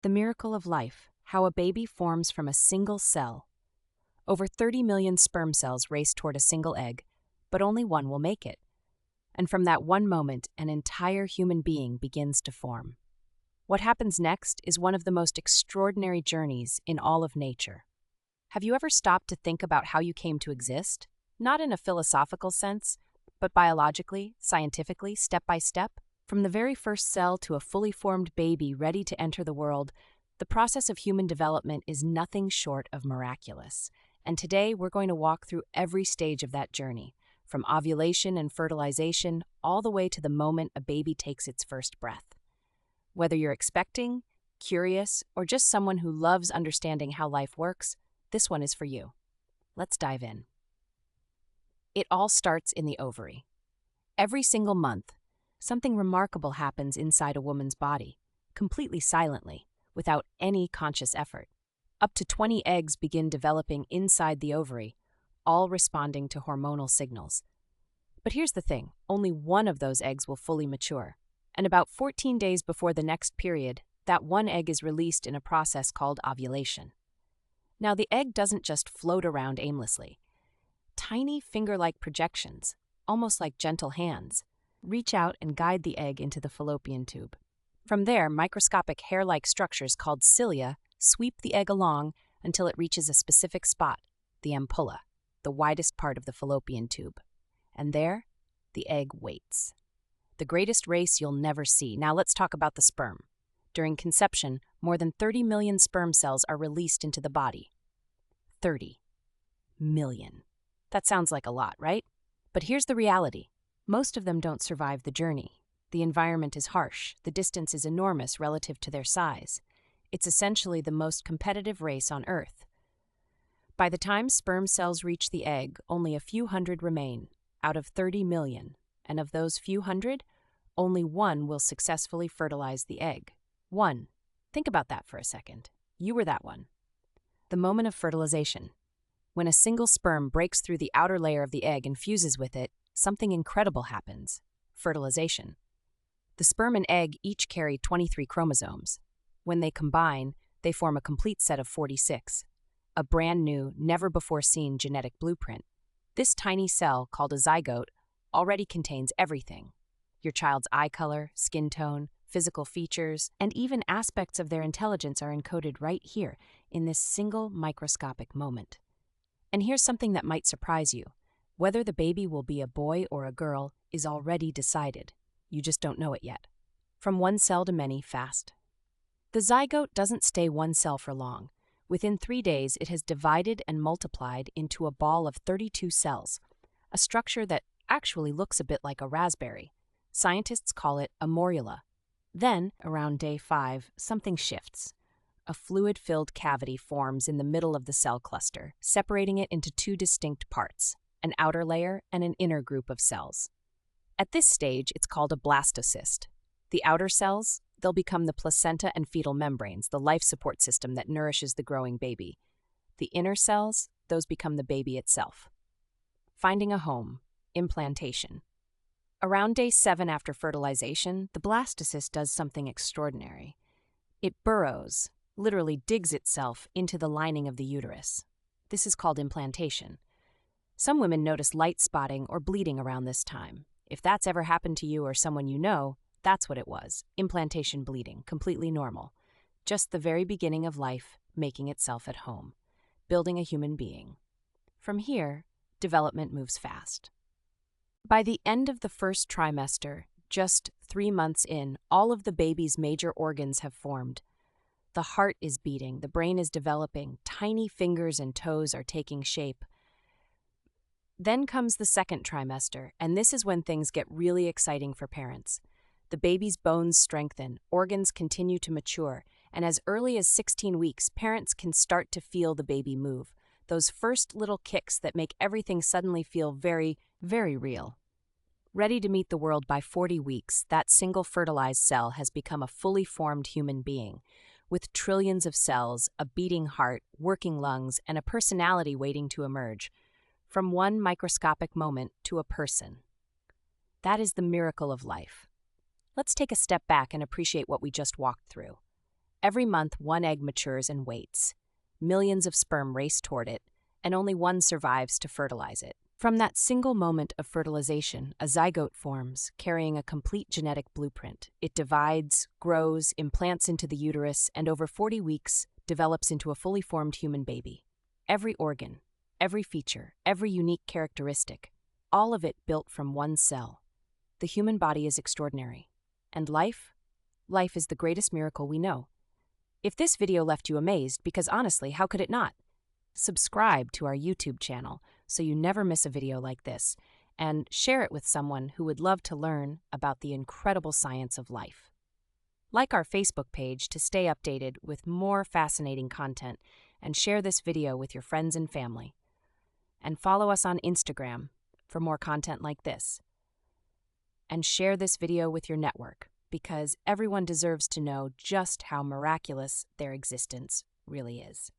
The miracle of life, how a baby forms from a single cell. Over 30 million sperm cells race toward a single egg, but only one will make it. And from that one moment, an entire human being begins to form. What happens next is one of the most extraordinary journeys in all of nature. Have you ever stopped to think about how you came to exist? Not in a philosophical sense, but biologically, scientifically, step by step? From the very first cell to a fully formed baby ready to enter the world, the process of human development is nothing short of miraculous. And today we're going to walk through every stage of that journey, from ovulation and fertilization all the way to the moment a baby takes its first breath. Whether you're expecting, curious, or just someone who loves understanding how life works, this one is for you. Let's dive in. It all starts in the ovary. Every single month, something remarkable happens inside a woman's body, completely silently, without any conscious effort. Up to 20 eggs begin developing inside the ovary, all responding to hormonal signals. But here's the thing, only one of those eggs will fully mature. And about 14 days before the next period, that one egg is released in a process called ovulation. Now, the egg doesn't just float around aimlessly. Tiny finger-like projections, almost like gentle hands, reach out and guide the egg into the fallopian tube. From there, microscopic hair-like structures called cilia sweep the egg along until it reaches a specific spot, the ampulla, the widest part of the fallopian tube. And there, the egg waits. The greatest race you'll never see. Now let's talk about the sperm. During conception, more than 30 million sperm cells are released into the body. 30 million. That sounds like a lot, right? But here's the reality. Most of them don't survive the journey. The environment is harsh. The distance is enormous relative to their size. It's essentially the most competitive race on Earth. By the time sperm cells reach the egg, only a few hundred remain, out of 30 million. And of those few hundred, only one will successfully fertilize the egg. One. Think about that for a second. You were that one. The moment of fertilization. When a single sperm breaks through the outer layer of the egg and fuses with it, something incredible happens. Fertilization. The sperm and egg each carry 23 chromosomes. When they combine, they form a complete set of 46, a brand new, never-before-seen genetic blueprint. This tiny cell, called a zygote, already contains everything. Your child's eye color, skin tone, physical features, and even aspects of their intelligence are encoded right here in this single microscopic moment. And here's something that might surprise you. Whether the baby will be a boy or a girl is already decided. You just don't know it yet. From one cell to many, fast. The zygote doesn't stay one cell for long. Within 3 days, it has divided and multiplied into a ball of 32 cells, a structure that actually looks a bit like a raspberry. Scientists call it a morula. Then, around day 5, something shifts. A fluid-filled cavity forms in the middle of the cell cluster, separating it into two distinct parts, an outer layer and an inner group of cells. At this stage, it's called a blastocyst. The outer cells, they'll become the placenta and fetal membranes, the life support system that nourishes the growing baby. The inner cells, those become the baby itself. Finding a home, implantation. Around day 7 after fertilization, the blastocyst does something extraordinary. It burrows, literally digs itself into the lining of the uterus. This is called implantation. Some women notice light spotting or bleeding around this time. If that's ever happened to you or someone you know, that's what it was. Implantation bleeding, completely normal. Just the very beginning of life making itself at home, building a human being. From here, development moves fast. By the end of the first trimester, just 3 months in, all of the baby's major organs have formed. The heart is beating, the brain is developing, tiny fingers and toes are taking shape. Then comes the second trimester, and this is when things get really exciting for parents. The baby's bones strengthen, organs continue to mature, and as early as 16 weeks, parents can start to feel the baby move. Those first little kicks that make everything suddenly feel very, very real. Ready to meet the world by 40 weeks, that single fertilized cell has become a fully formed human being, with trillions of cells, a beating heart, working lungs, and a personality waiting to emerge. From one microscopic moment to a person. That is the miracle of life. Let's take a step back and appreciate what we just walked through. Every month, one egg matures and waits. Millions of sperm race toward it, and only one survives to fertilize it. From that single moment of fertilization, a zygote forms, carrying a complete genetic blueprint. It divides, grows, implants into the uterus, and over 40 weeks, develops into a fully formed human baby. Every organ, every feature, every unique characteristic, all of it built from one cell. The human body is extraordinary. And life? Life is the greatest miracle we know. If this video left you amazed, because honestly, how could it not? Subscribe to our YouTube channel so you never miss a video like this, and share it with someone who would love to learn about the incredible science of life. Like our Facebook page to stay updated with more fascinating content, and share this video with your friends and family. And follow us on Instagram for more content like this. And share this video with your network, because everyone deserves to know just how miraculous their existence really is.